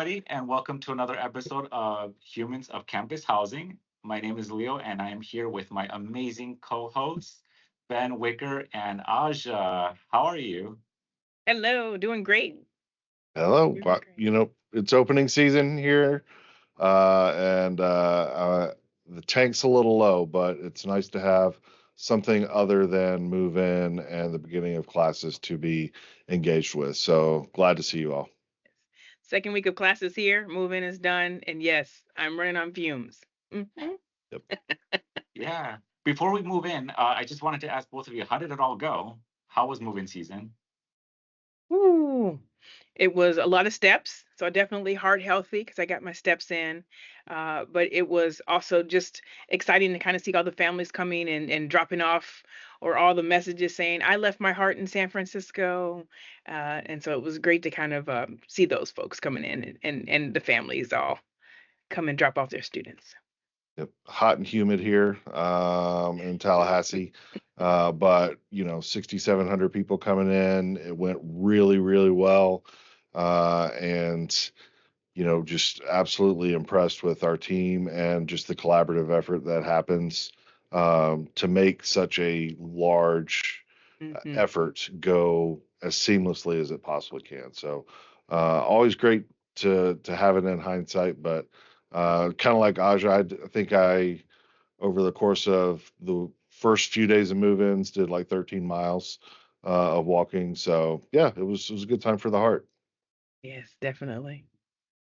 everybody, and welcome to another episode of Humans of Campus Housing. My name is Leo, and I am here with my amazing co hosts, Ben Wicker and Aja. How are you? Hello, doing great. Hello. Doing great. It's opening season here, and the tank's a little low, but it's nice to have something other than move in and the beginning of classes to be engaged with. So glad to see you all. Second week of classes here. Moving is done, and yes, I'm running on fumes. Yep. Yeah. Before we move in, I just wanted to ask both of you, how did it all go? How was move in season? Ooh, it was a lot of steps, so definitely heart healthy because I got my steps in. But it was also just exciting to kind of see all the families coming and dropping off, or all the messages saying, "I left my heart in San Francisco," and so it was great to kind of see those folks coming in and the families all come and drop off their students. Yep. Hot and humid here in Tallahassee. But 6,700 people coming in. It went really, really well. And just absolutely impressed with our team and just the collaborative effort that happens to make such a large Hmm. effort go as seamlessly as it possibly can. So always great to have it in hindsight, but kind of like Aja, I think I over the course of the first few days of move-ins did like 13 miles of walking. So yeah, it was a good time for the heart. Yes, definitely.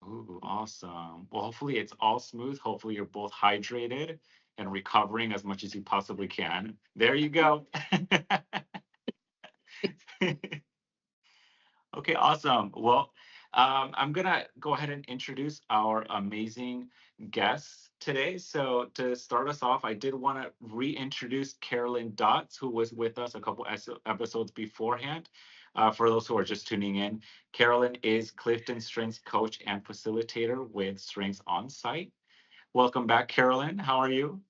Ooh, awesome. Well, hopefully it's all smooth. Hopefully you're both hydrated and recovering as much as you possibly can. There you go. Okay, awesome. Well, I'm gonna go ahead and introduce our amazing guests today. So to start us off, I did want to reintroduce Carolyn Dotz, who was with us a couple episodes beforehand. For those who are just tuning in, Carolyn is Clifton Strengths coach and facilitator with Strengths On Site. Welcome back, Carolyn. How are you?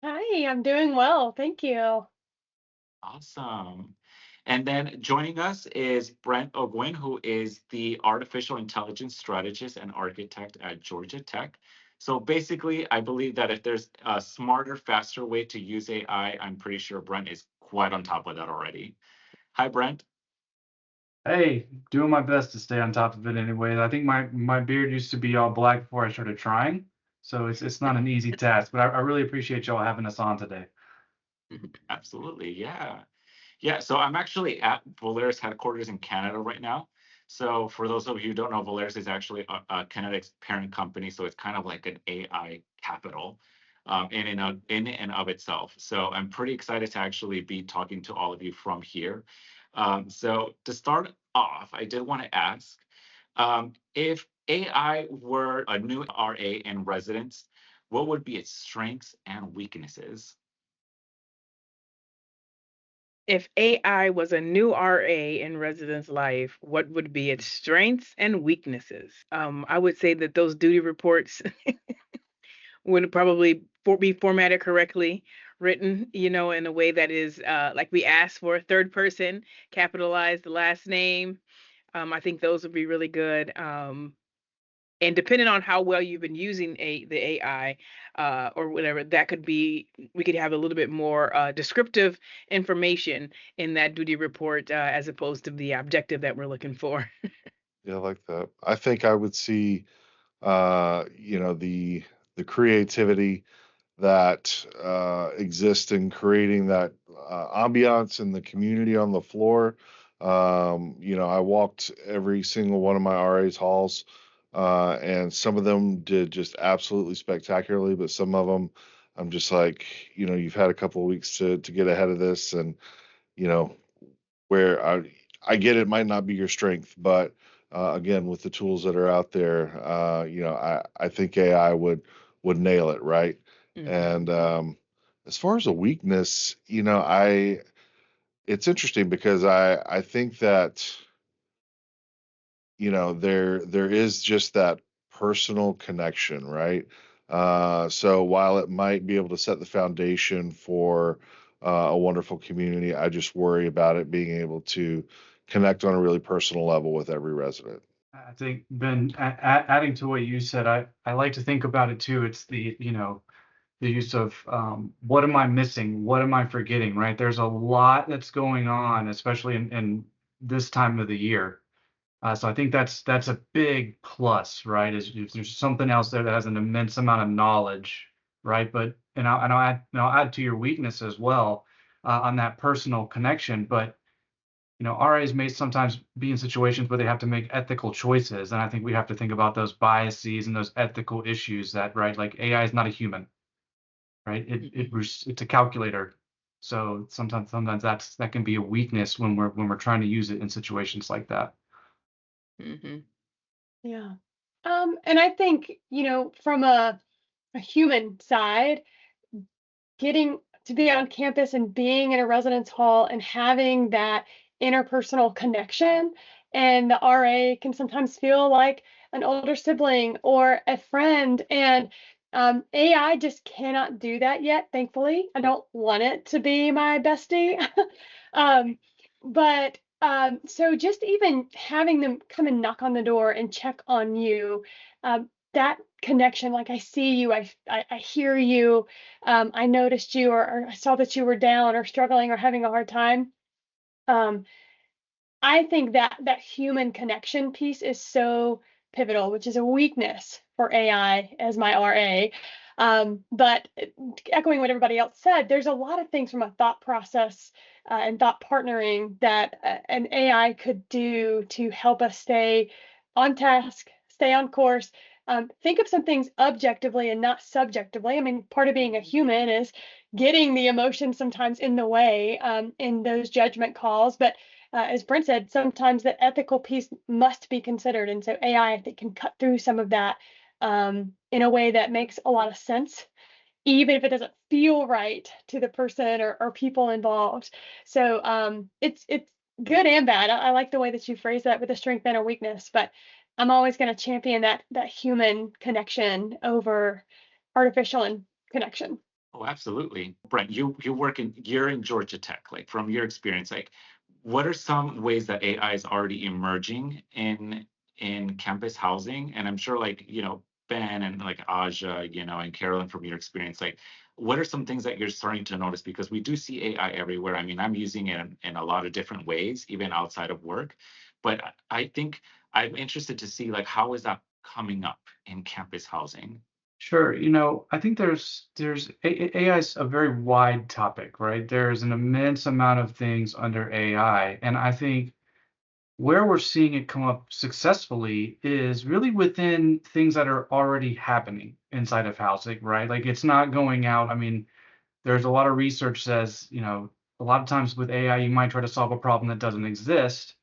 Hi, I'm doing well. Thank you. Awesome. And then joining us is Brent O'Guin, who is the artificial intelligence strategist and architect at Georgia Tech. So basically, I believe that if there's a smarter, faster way to use AI, I'm pretty sure Brent is quite on top of that already. Hi, Brent. Hey, doing my best to stay on top of it anyway. I think my beard used to be all black before I started trying, so it's not an easy task. But I really appreciate y'all having us on today. Absolutely. Yeah. Yeah, so I'm actually at Volaris headquarters in Canada right now. So for those of you who don't know, Volaris is actually Canada's parent company, so it's kind of like an AI capital in and of itself. So I'm pretty excited to actually be talking to all of you from here. So to start off, I did want to ask if AI were a new RA in residence, what would be its strengths and weaknesses? If AI was a new RA in residence life, what would be its strengths and weaknesses? I would say that those duty reports would probably be formatted correctly, written, in a way that is like we asked for a third person, capitalize the last name. I think those would be really good. And depending on how well you've been using the AI or whatever, that could be, we could have a little bit more descriptive information in that duty report as opposed to the objective that we're looking for. Yeah, I like that. I think I would see the creativity that exists in creating that ambiance in the community on the floor. I walked every single one of my RA's halls, and some of them did just absolutely spectacularly, but some of them, I'm just like, you've had a couple of weeks to get ahead of this, and you know, where I get it might not be your strength, but again, with the tools that are out there, I think AI would nail it, right? Hmm. And as far as a weakness, I it's interesting because I think that there is just that personal connection, right? So while it might be able to set the foundation for a wonderful community, I just worry about it being able to connect on a really personal level with every resident. I think, Ben, adding to what you said, I like to think about it too. It's the, the use of what am I missing? What am I forgetting, right? There's a lot that's going on, especially in this time of the year. So I think that's a big plus, right? Is if there's something else there that has an immense amount of knowledge, right? But and I'll add to your weakness as well on that personal connection. But RAs may sometimes be in situations where they have to make ethical choices, and I think we have to think about those biases and those ethical issues that, right? Like AI is not a human, right? It's a calculator. So sometimes that can be a weakness when we're trying to use it in situations like that. Mm-hmm. Yeah. And I think, from a human side, getting to be on campus and being in a residence hall and having that interpersonal connection, and the RA can sometimes feel like an older sibling or a friend, and AI just cannot do that yet, thankfully. I don't want it to be my bestie. um, but so just even having them come and knock on the door and check on you, that connection, like, I see you, I hear you, I noticed you, or I saw that you were down or struggling or having a hard time. Um, I think that that human connection piece is so pivotal, which is a weakness for AI as my RA. But echoing what everybody else said, there's a lot of things from a thought process and thought partnering that an AI could do to help us stay on task, stay on course. Think of some things objectively and not subjectively. I mean, part of being a human is getting the emotion sometimes in the way in those judgment calls. But as Brent said, sometimes the ethical piece must be considered. And so AI, I think, can cut through some of that in a way that makes a lot of sense, even if it doesn't feel right to the person or people involved. So it's good and bad. I like the way that you phrase that with a strength and a weakness, but I'm always going to champion that human connection over artificial connection. Oh, absolutely. Brent, you're in Georgia Tech, like from your experience, like what are some ways that AI is already emerging in campus housing? And I'm sure like, Ben and like Aja, and Carolyn from your experience, like what are some things that you're starting to notice? Because we do see AI everywhere. I mean, I'm using it in a lot of different ways, even outside of work. But I think I'm interested to see like how is that coming up in campus housing? Sure. I think AI is a very wide topic, right? There's an immense amount of things under AI, and I think where we're seeing it come up successfully is really within things that are already happening inside of housing, right? Like it's not going out. I mean, there's a lot of research says, a lot of times with AI, you might try to solve a problem that doesn't exist.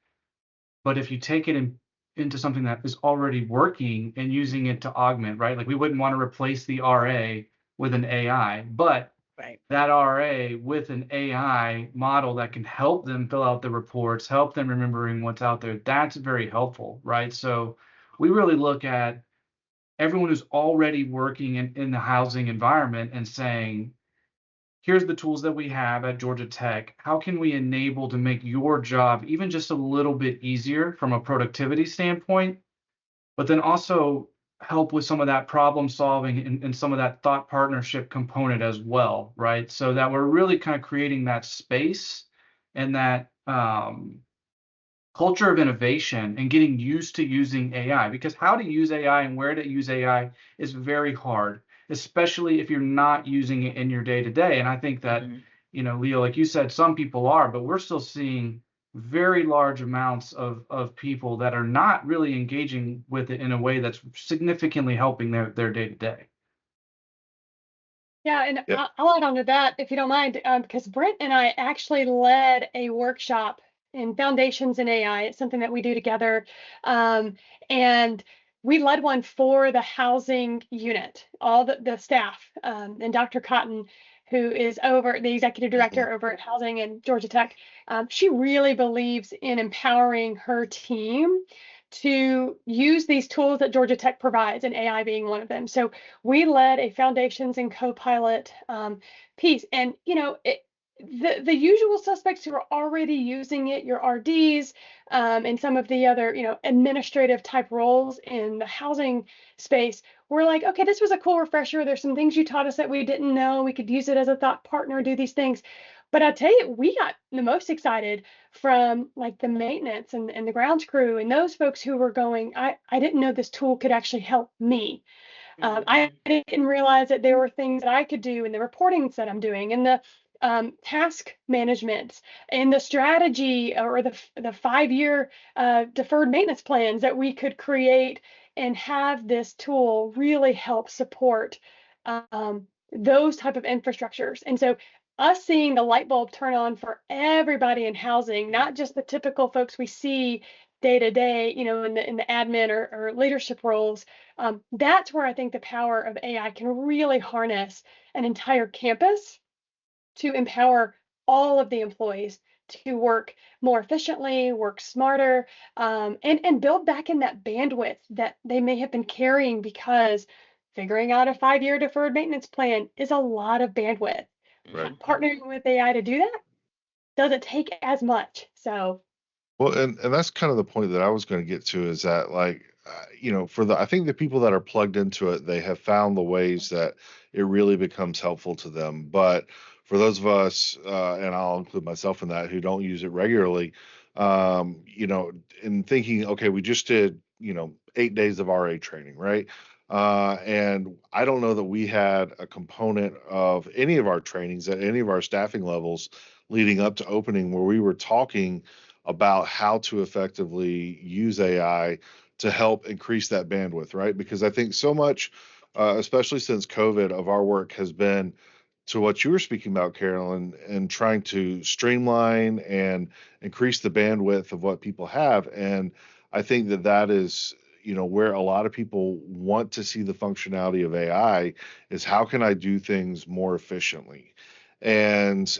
But if you take it into something that is already working and using it to augment, right? Like we wouldn't want to replace the RA with an AI, but Right. that RA with an AI model that can help them fill out the reports, help them remembering what's out there, that's very helpful, right? So we really look at everyone who's already working in the housing environment and saying, here's the tools that we have at Georgia Tech. How can we enable to make your job even just a little bit easier from a productivity standpoint, but then also help with some of that problem solving and some of that thought partnership component as well, right? So that we're really kind of creating that space and that culture of innovation and getting used to using AI, because how to use AI and where to use AI is very hard, especially if you're not using it in your day to day. And I think that, Leo, like you said, some people are, but we're still seeing very large amounts of people that are not really engaging with it in a way that's significantly helping their day to day. Yeah, and Yeah. I'll add on to that if you don't mind, because Brent and I actually led a workshop in foundations in AI. It's something that we do together, and we led one for the housing unit, all the staff, and Dr. Cotton, who is over the executive director over at Housing and Georgia Tech. She really believes in empowering her team to use these tools that Georgia Tech provides, and AI being one of them. So we led a foundations and Copilot piece, and the usual suspects who are already using it, your RDs, and some of the other, administrative type roles in the housing space, we're like, okay, this was a cool refresher. There's some things you taught us that we didn't know. We could use it as a thought partner, do these things. But I'll tell you, we got the most excited from like the maintenance and the grounds crew and those folks who were going, I didn't know this tool could actually help me. I didn't realize that there were things that I could do in the reportings that I'm doing, in the task management, in the strategy or the 5-year deferred maintenance plans that we could create and have this tool really help support those type of infrastructures. And so us seeing the light bulb turn on for everybody in housing, not just the typical folks we see day to day, in the admin or leadership roles, that's where I think the power of AI can really harness an entire campus to empower all of the employees to work more efficiently, work smarter, and build back in that bandwidth that they may have been carrying, because figuring out a 5-year deferred maintenance plan is a lot of bandwidth. Right. Partnering with AI to do that doesn't take as much. So Well, and that's kind of the point that I was going to get to, is that like, I think the people that are plugged into it, they have found the ways that it really becomes helpful to them. But for those of us, and I'll include myself in that, who don't use it regularly, in thinking, okay, we just did, 8 days of RA training, right? And I don't know that we had a component of any of our trainings at any of our staffing levels leading up to opening where we were talking about how to effectively use AI to help increase that bandwidth, right? Because I think so much, especially since COVID, of our work has been to what you were speaking about, Carolyn, and trying to streamline and increase the bandwidth of what people have. And I think that is, where a lot of people want to see the functionality of AI, is how can I do things more efficiently? And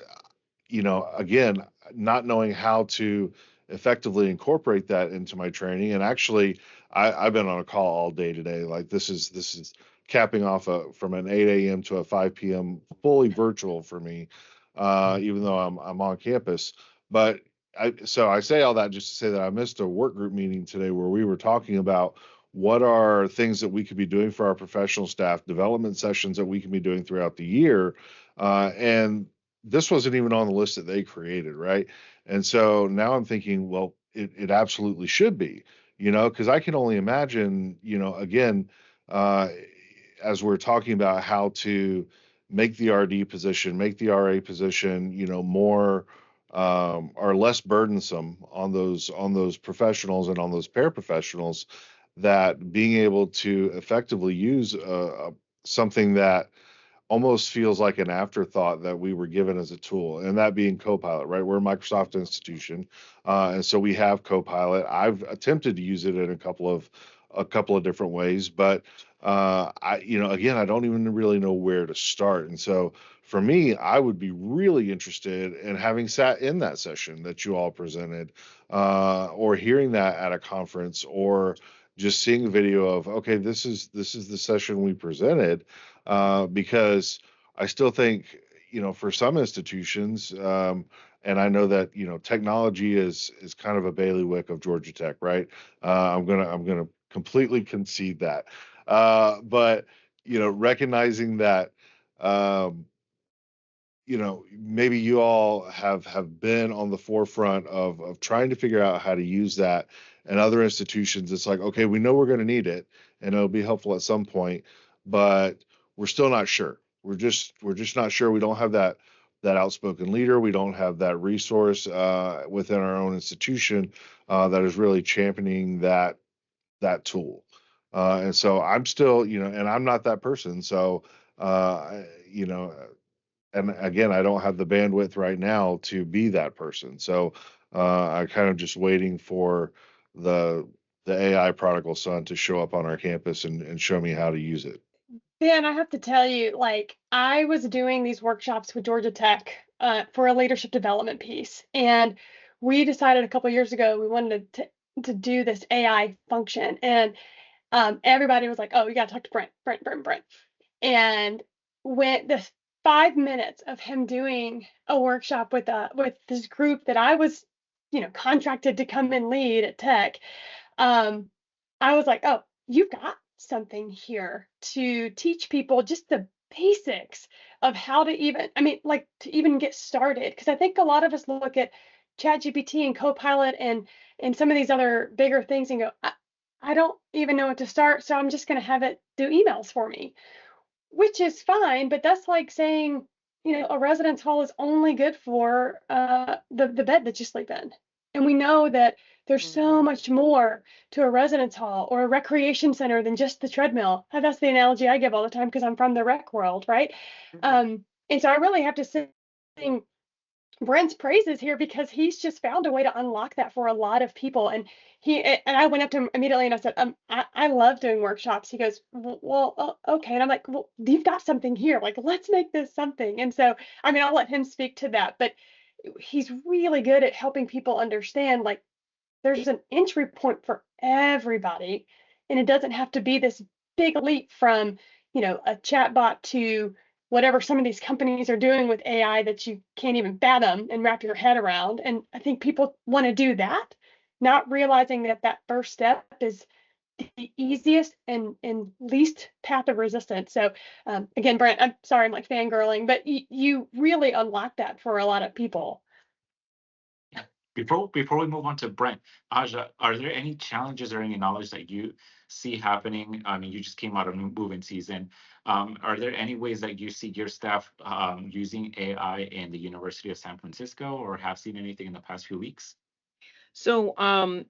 again, not knowing how to effectively incorporate that into my training. And actually, I've been on a call all day today. Like this is capping off from an 8 a.m. to a 5 p.m. fully virtual for me, even though I'm on campus. But so I say all that just to say that I missed a work group meeting today where we were talking about what are things that we could be doing for our professional staff, development sessions that we can be doing throughout the year. And this wasn't even on the list that they created, right? And so now I'm thinking, well, it absolutely should be, because I can only imagine, again, uh, as we're talking about how to make the RD position, make the RA position, more or less burdensome on those professionals and on those paraprofessionals, that being able to effectively use something that almost feels like an afterthought that we were given as a tool, and that being Copilot, right? We're a Microsoft institution, and so we have Copilot. I've attempted to use it in a couple of different ways, but again, I don't even really know where to start. And so for me, I would be really interested in having sat in that session that you all presented, or hearing that at a conference, or just seeing a video of, okay, this is the session we presented, because I still think, for some institutions, and I know that technology is kind of a bailiwick of Georgia Tech, right? I'm gonna completely concede that, but recognizing that, um, maybe you all have been on the forefront of trying to figure out how to use that. And other institutions, it's like, okay, we know we're going to need it and it'll be helpful at some point, but we're still not sure. We're just not sure. We don't have that outspoken leader. We don't have that resource within our own institution that is really championing that tool. And so I'm still, and I'm not that person. So, and again, I don't have the bandwidth right now to be that person. So I'm kind of just waiting for the AI prodigal son to show up on our campus and show me how to use it. Dan, I have to tell you, like, I was doing these workshops with Georgia Tech for a leadership development piece, and we decided a couple years ago we wanted to do this AI function, and everybody was like, "Oh, you got to talk to Brent." And when the 5 minutes of him doing a workshop with this group that I was, contracted to come and lead at Tech. I was like, oh, you've got something here to teach people just the basics of how to even, I mean, like to even get started. Because I think a lot of us look at ChatGPT and Copilot and some of these other bigger things and go, I don't even know what to start, so I'm just going to have it do emails for me, which is fine. But that's like saying, a residence hall is only good for the bed that you sleep in. And we know that there's so much more to a residence hall or a recreation center than just the treadmill. That's the analogy I give all the time because I'm from the rec world, right? And so I really have to sing Brent's praises here because he's just found a way to unlock that for a lot of people. And I went up to him immediately and I said, I love doing workshops. He goes, well, okay. And I'm like, well, you've got something here. Like, let's make this something. And so, I mean, I'll let him speak to that, but he's really good at helping people understand, like, there's an entry point for everybody. And it doesn't have to be this big leap from, a chatbot to whatever some of these companies are doing with AI that you can't even fathom and wrap your head around. And I think people want to do that, not realizing that that first step is the easiest and least path of resistance. So again, Brent, I'm sorry, I'm like fangirling, but you really unlock that for a lot of people. Before we move on to Brent, Aja, are there any challenges or any knowledge that you see happening? I mean, you just came out of new moving season. Are there any ways that you see your staff using AI in the University of San Francisco, or have seen anything in the past few weeks? So, I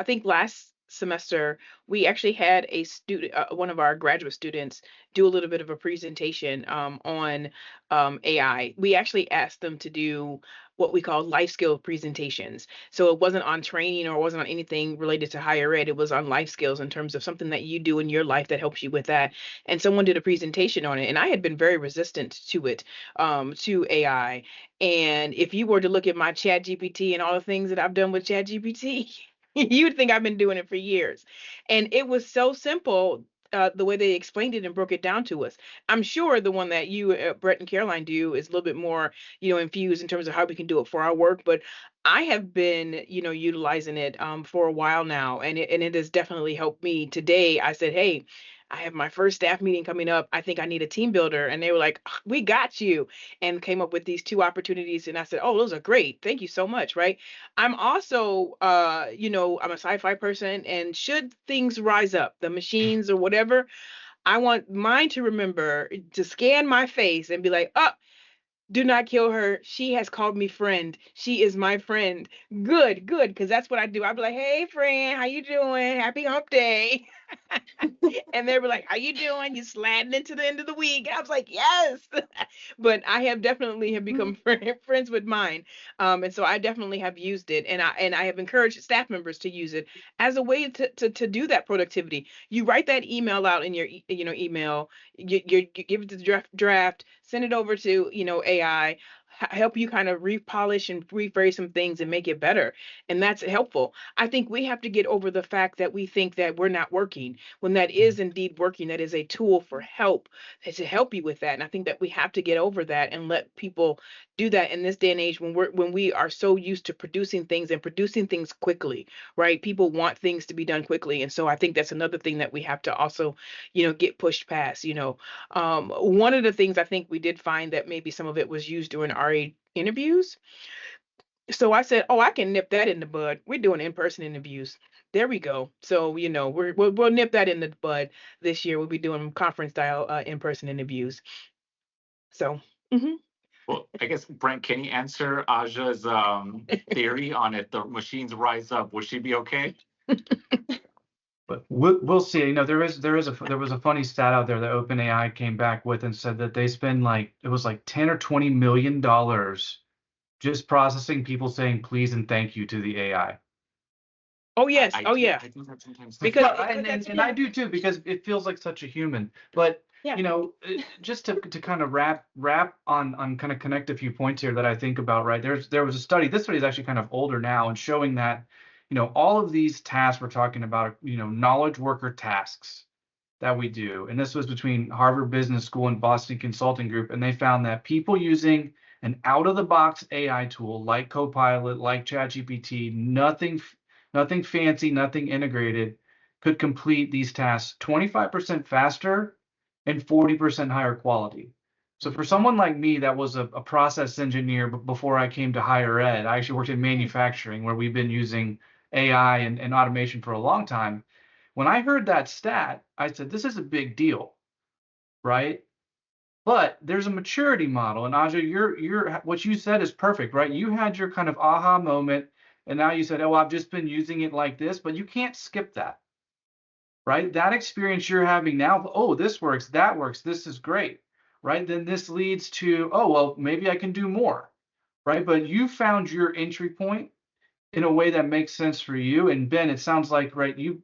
think last semester we actually had a student, one of our graduate students, do a little bit of a presentation on AI. We actually asked them to do what we call life skill presentations. So it wasn't on training or it wasn't on anything related to higher ed. It was on life skills in terms of something that you do in your life that helps you with that. And someone did a presentation on it, and I had been very resistant to it, to AI. And if you were to look at my Chat GPT and all the things that I've done with Chat GPT, you'd think I've been doing it for years. And it was so simple, the way they explained it and broke it down to us. I'm sure the one that you, Brett and Caroline, do is a little bit more, infused in terms of how we can do it for our work. But I have been, utilizing it for a while now, and it has definitely helped me. Today, I said, hey, I have my first staff meeting coming up. I think I need a team builder. And they were like, we got you, and came up with these 2 opportunities. And I said, oh, those are great. Thank you so much. Right. I'm also, I'm a sci-fi person, and should things rise up, the machines or whatever, I want mine to remember to scan my face and be like, oh, do not kill her. She has called me friend. She is my friend. Good, good, because that's what I do. I'd be like, hey, friend, how you doing? Happy hump day. And they were like, how you doing? You sliding into the end of the week? I was like, yes. But I have definitely have become friends with mine. And so I definitely have used it, and I have encouraged staff members to use it as a way to do that productivity. You write that email out in your email, you give it the draft, send it over to AI, help you kind of repolish and rephrase some things and make it better. And that's helpful. I think we have to get over the fact that we think that we're not working when that is indeed working. That is a tool for help, to help you with that. And I think that we have to get over that and let people do that in this day and age, when we are so used to producing things and producing things quickly, right? People want things to be done quickly. And so I think that's another thing that we have to also, get pushed past. One of the things I think we did find that maybe some of it was used during RA interviews. So I said, oh, I can nip that in the bud. We're doing in-person interviews. There we go. So, we'll nip that in the bud this year. We'll be doing conference style in-person interviews. So, Well, I guess, Brent, can you answer Aja's theory on if the machines rise up? Will she be okay? But we'll see. There was a funny stat out there that OpenAI came back with and said that they spend it was like 10 or 20 million dollars just processing people saying please and thank you to the AI. Oh yes. I Oh do, yeah. I do that sometimes too. Because and I do too, because it feels like such a human. But Yeah. just to kind of wrap on kind of connect a few points here that I think about, right? There was a study. This study is actually kind of older now, and showing that all of these tasks we're talking about are knowledge worker tasks. that we do, and this was between Harvard Business School and Boston Consulting Group, and they found that people using an out-of-the-box AI tool like Copilot, like ChatGPT, nothing fancy, nothing integrated, could complete these tasks 25% faster and 40% higher quality. So for someone like me that was a process engineer before I came to higher ed, I actually worked in manufacturing where we've been using AI and automation for a long time. When I heard that stat, I said, this is a big deal, right? But there's a maturity model, and Aja, what you said is perfect, right? You had your kind of aha moment, and now you said, oh, I've just been using it like this, but you can't skip that, right? That experience you're having now, oh, this works, that works, this is great, right? Then this leads to, oh, well, maybe I can do more, right? But you found your entry point in a way that makes sense for you. And Ben, it sounds like, right, you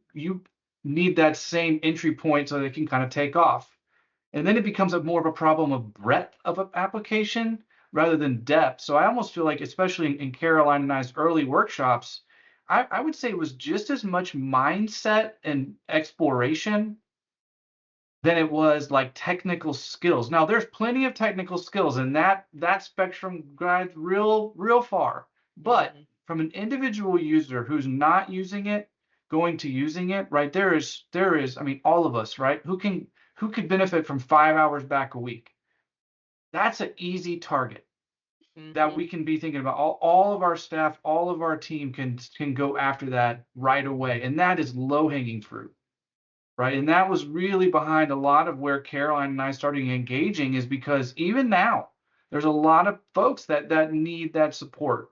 need that same entry point so they can kind of take off. And then it becomes more of a problem of breadth of an application rather than depth. So I almost feel like, especially in Caroline and I's early workshops, I would say it was just as much mindset and exploration than it was like technical skills. Now there's plenty of technical skills, and that spectrum glides real far. But from an individual user who's not using it, going to using it, right? There is, I mean, all of us, right? Who could benefit from 5 hours back a week? That's an easy target that we can be thinking about. All of our staff, all of our team can go after that right away, and that is low hanging fruit. Right. And that was really behind a lot of where Caroline and I started engaging, is because even now there's a lot of folks that need that support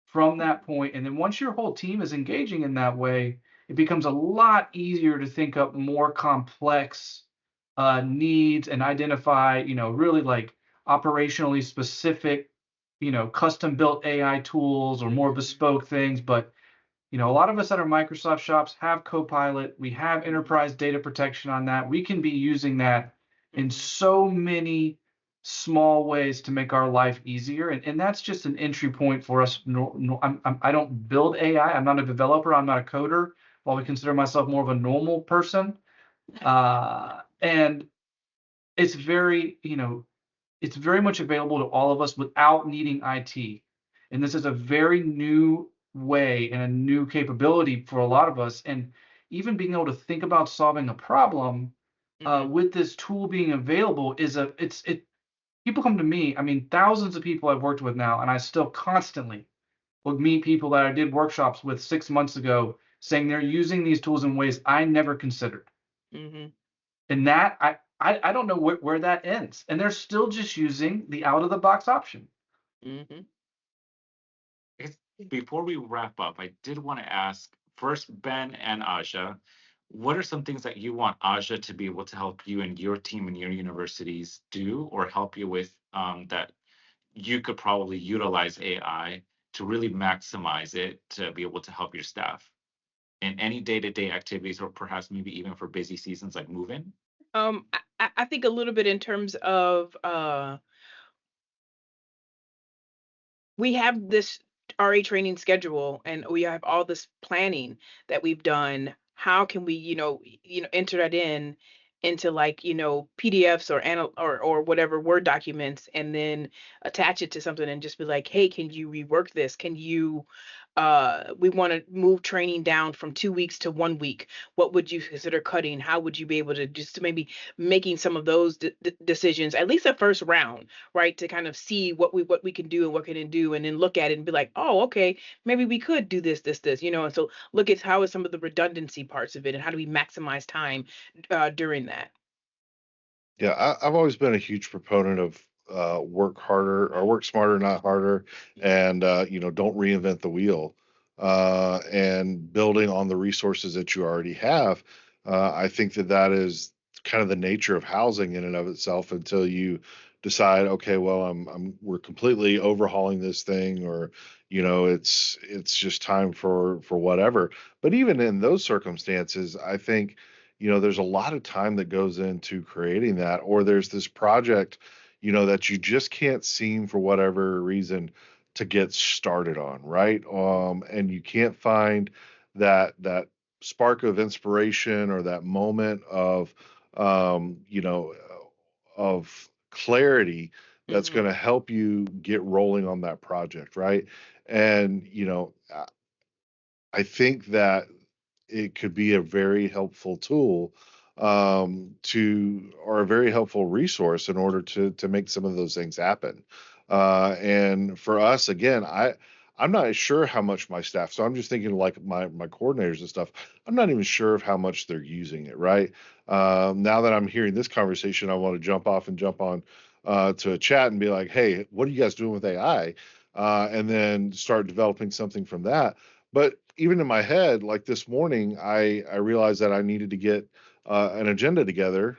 from that point. And then once your whole team is engaging in that way, it becomes a lot easier to think up more complex needs and identify, really like operationally specific, custom built AI tools or more bespoke things. But a lot of us at our Microsoft shops have Copilot. We have enterprise data protection on that. We can be using that in so many small ways to make our life easier. And that's just an entry point for us. I don't build AI. I'm not a developer. I'm not a coder. While I consider myself more of a normal person. And it's very, it's very much available to all of us without needing IT. And this is a very new way and a new capability for a lot of us. And even being able to think about solving a problem with this tool being available is people come to me. I mean, thousands of people I've worked with now, and I still constantly will meet people that I did workshops with 6 months ago saying they're using these tools in ways I never considered. And that I don't know where that ends. And they're still just using the out of the box option. Before we wrap up, I did want to ask first Ben and Aja, what are some things that you want Aja to be able to help you and your team and your universities do or help you with that you could probably utilize AI to really maximize it to be able to help your staff in any day-to-day activities or perhaps maybe even for busy seasons like move-in? I think a little bit in terms of we have this RA training schedule and we have all this planning that we've done. How can we, enter that into like, PDFs or whatever Word documents, and then attach it to something and just be like, hey, can you rework this? Can you we want to move training down from 2 weeks to 1 week. What would you consider cutting? How would you be able to just maybe making some of those decisions, at least a first round, right? To kind of see what we can do and what can it do, and then look at it and be like, oh, okay, maybe we could do this, and so look at how is some of the redundancy parts of it and how do we maximize time during that. Yeah, I've always been a huge proponent of work harder or work smarter, not harder, and don't reinvent the wheel. And building on the resources that you already have, I think that is kind of the nature of housing in and of itself until you decide, okay, well, we're completely overhauling this thing, or it's just time for whatever. But even in those circumstances, I think there's a lot of time that goes into creating that, or there's this project, that you just can't seem for whatever reason to get started on, right? And you can't find that spark of inspiration or that moment of you know, of clarity that's going to help you get rolling on that project, right? And I think that it could be a very helpful tool, or a very helpful resource in order to make some of those things happen. And for us, again, I'm not sure how much my staff, so I'm just thinking like my coordinators and stuff, I'm not even sure of how much they're using it, right? Now that I'm hearing this conversation, I want to jump off and jump on to a chat and be like, hey, what are you guys doing with AI? And then start developing something from that. But even in my head, like this morning, I realized that I needed to get an agenda together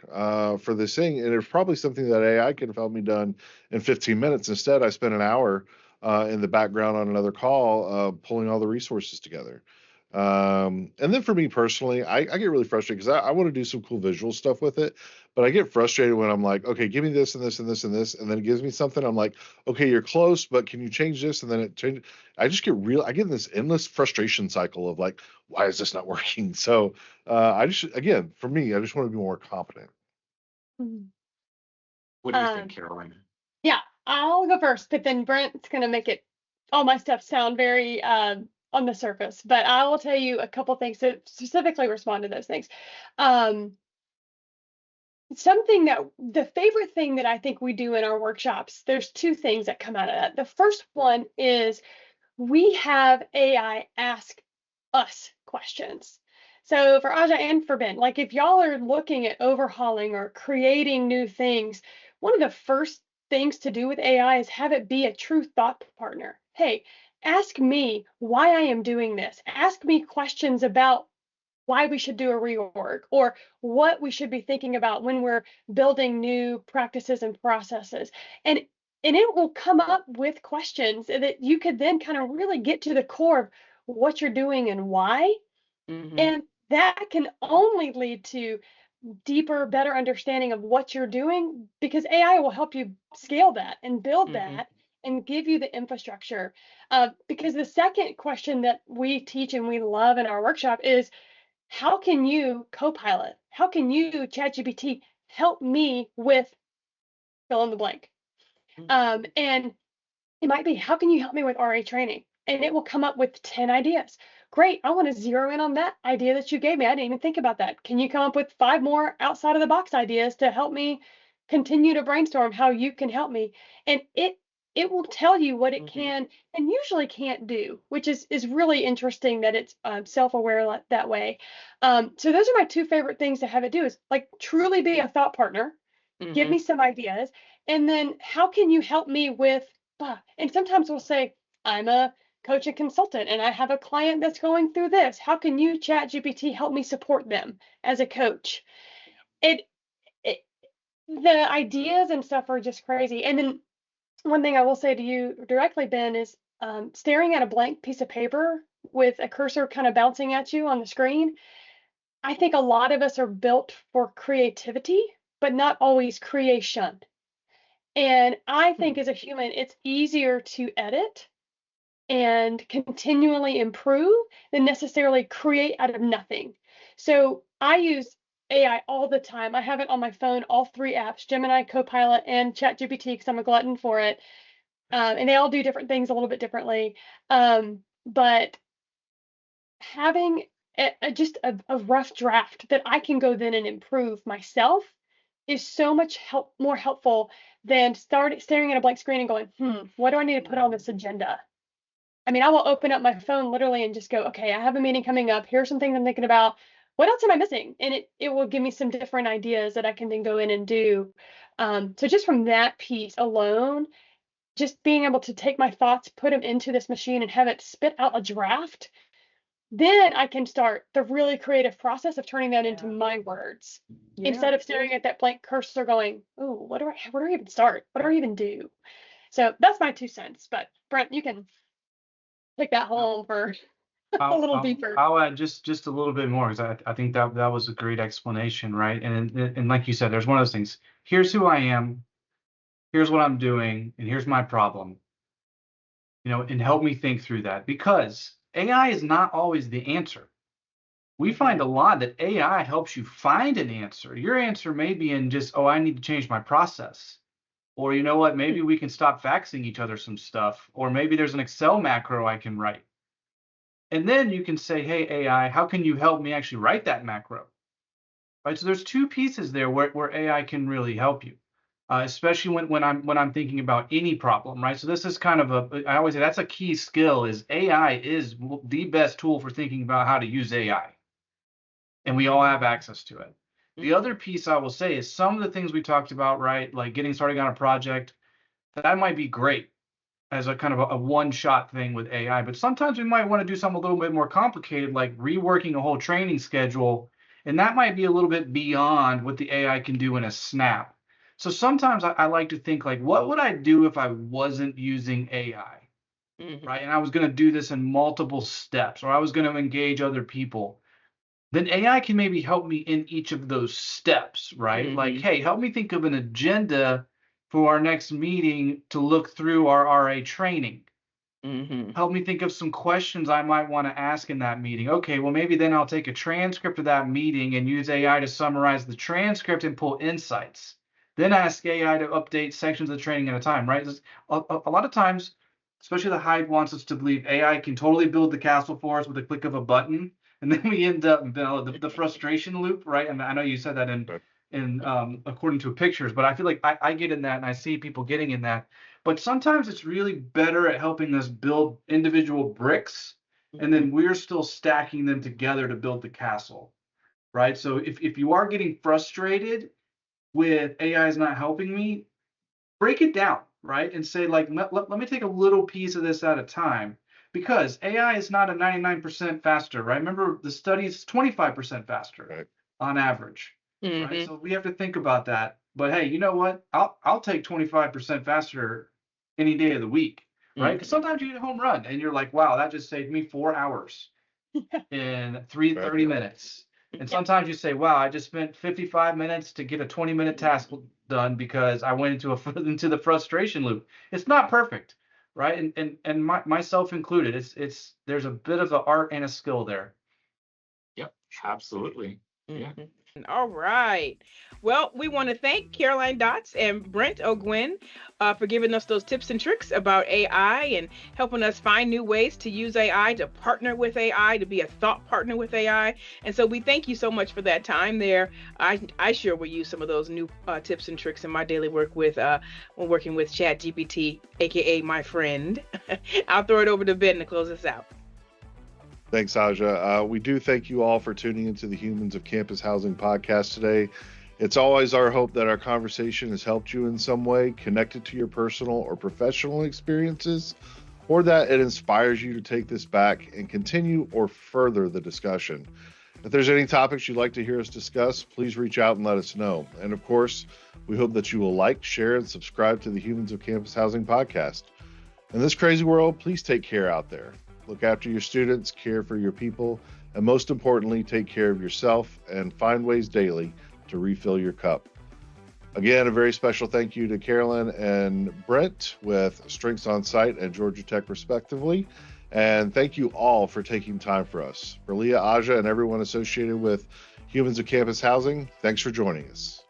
for this thing, and it's probably something that AI could have helped me done in 15 minutes. Instead, I spent an hour in the background on another call, pulling all the resources together. And then for me personally, I get really frustrated because I want to do some cool visual stuff with it, but I get frustrated when I'm like, okay, give me this and this and this and this, and then it gives me something. I'm like, okay, you're close, but can you change this? And then it changes. I get in this endless frustration cycle of like, why is this not working? So again, for me, I just want to be more competent. Mhm. What do you think, Caroline? Yeah, I'll go first, but then Brent's gonna make all my stuff sound very on the surface. But I will tell you a couple things to specifically respond to those things. Um, the favorite thing that I think we do in our workshops, there's two things that come out of that. The first one is we have AI ask us questions. So for Aja and for Ben, like if y'all are looking at overhauling or creating new things, one of the first things to do with AI is have it be a true thought partner. Hey, ask me why I am doing this. Ask me questions about why we should do a reorg or what we should be thinking about when we're building new practices and processes. And it will come up with questions that you could then kind of really get to the core of what you're doing and why. And that can only lead to deeper, better understanding of what you're doing because AI will help you scale that and build that and give you the infrastructure. Because the second question that we teach and we love in our workshop is how can you, Copilot, how can you, ChatGPT, help me with fill in the blank? And it might be, how can you help me with RA training? And it will come up with 10 ideas. Great. I want to zero in on that idea that you gave me. I didn't even think about that. Can you come up with 5 more outside of the box ideas to help me continue to brainstorm how you can help me? And it will tell you what it can and usually can't do, which is really interesting that it's self-aware that way. So those are my two favorite things to have it do is like truly be a thought partner, give me some ideas, and then how can you help me with and sometimes we'll say, I'm a coach and consultant and I have a client that's going through this. How can you, ChatGPT, help me support them as a coach? It the ideas and stuff are just crazy. And then one thing I will say to you directly, Ben, is staring at a blank piece of paper with a cursor kind of bouncing at you on the screen. I think a lot of us are built for creativity, but not always creation. And I think as a human, it's easier to edit and continually improve than necessarily create out of nothing. So I use AI all the time. I have it on my phone, all 3 apps, Gemini, Copilot, and ChatGPT, because I'm a glutton for it. And they all do different things a little bit differently. But having just a rough draft that I can go then and improve myself is so much more helpful than staring at a blank screen and going, what do I need to put on this agenda? I mean, I will open up my phone literally and just go, okay, I have a meeting coming up. Here's some things I'm thinking about. What else am I missing? And it will give me some different ideas that I can then go in and do. So just from that piece alone, just being able to take my thoughts, put them into this machine and have it spit out a draft, then I can start the really creative process of turning that into my words instead of staring at that blank cursor going, oh, where do I even start? What do I even do? So that's my 2 cents. But Brent, you can take that home for a little deeper. I'll add just a little bit more because I think that was a great explanation, right? And like you said, there's one of those things. Here's who I am, here's what I'm doing, and here's my problem. And help me think through that because AI is not always the answer. We find a lot that AI helps you find an answer. Your answer may be in just, oh, I need to change my process. Or you know what, maybe we can stop faxing each other some stuff. Or maybe there's an Excel macro I can write. And then you can say, hey, AI, how can you help me actually write that macro? Right. So there's two pieces there where AI can really help you, especially when I'm thinking about any problem, right? So this is kind of I always say that's a key skill is AI is the best tool for thinking about how to use AI. And we all have access to it. The other piece I will say is some of the things we talked about, right? Like getting started on a project, that might be great as a kind of a one-shot thing with AI, but sometimes we might want to do something a little bit more complicated, like reworking a whole training schedule, and that might be a little bit beyond what the AI can do in a snap. So sometimes I like to think like, what would I do if I wasn't using AI, right? And I was going to do this in multiple steps, or I was going to engage other people. Then AI can maybe help me in each of those steps, right? Like, hey, help me think of an agenda for our next meeting to look through our RA training. Help me think of some questions I might want to ask in that meeting. Okay, well, maybe then I'll take a transcript of that meeting and use AI to summarize the transcript and pull insights. Then ask AI to update sections of the training at a time, right? A lot of times, especially the hype wants us to believe AI can totally build the castle for us with a click of a button. And then we end up in the frustration loop, right? And I know you said that in according to pictures, but I feel like I get in that and I see people getting in that. But sometimes it's really better at helping us build individual bricks, and then we're still stacking them together to build the castle, right? So if you are getting frustrated with AI is not helping me, break it down, right? And say like, let me take a little piece of this at a time. Because AI is not a 99% faster, right? Remember, the study is 25% faster on average, right? So we have to think about that. But hey, you know what? I'll take 25% faster any day of the week, right? Because sometimes you get a home run and you're like, wow, that just saved me 4 hours in 30 minutes. And sometimes you say, wow, I just spent 55 minutes to get a 20-minute task done because I went into the frustration loop. It's not perfect. Right, and myself included, it's there's a bit of an art and a skill there. Yep, absolutely. Yeah. All right. Well, we want to thank Caroline Dotz and Brent O'Guin for giving us those tips and tricks about AI and helping us find new ways to use AI, to partner with AI, to be a thought partner with AI. And so we thank you so much for that time there. I sure will use some of those new tips and tricks in my daily work with when working with ChatGPT, aka my friend. I'll throw it over to Ben to close us out. Thanks, Aja. We do thank you all for tuning into the Humans of Campus Housing podcast today. It's always our hope that our conversation has helped you in some way, connected to your personal or professional experiences, or that it inspires you to take this back and continue or further the discussion. If there's any topics you'd like to hear us discuss, please reach out and let us know. And of course, we hope that you will like, share, and subscribe to the Humans of Campus Housing podcast. In this crazy world, please take care out there. Look after your students, care for your people, and most importantly, take care of yourself and find ways daily to refill your cup. Again, a very special thank you to Caroline and Brent with Strengths on Site and Georgia Tech respectively. And thank you all for taking time for us. For Leah, Aja, and everyone associated with Humans of Campus Housing, thanks for joining us.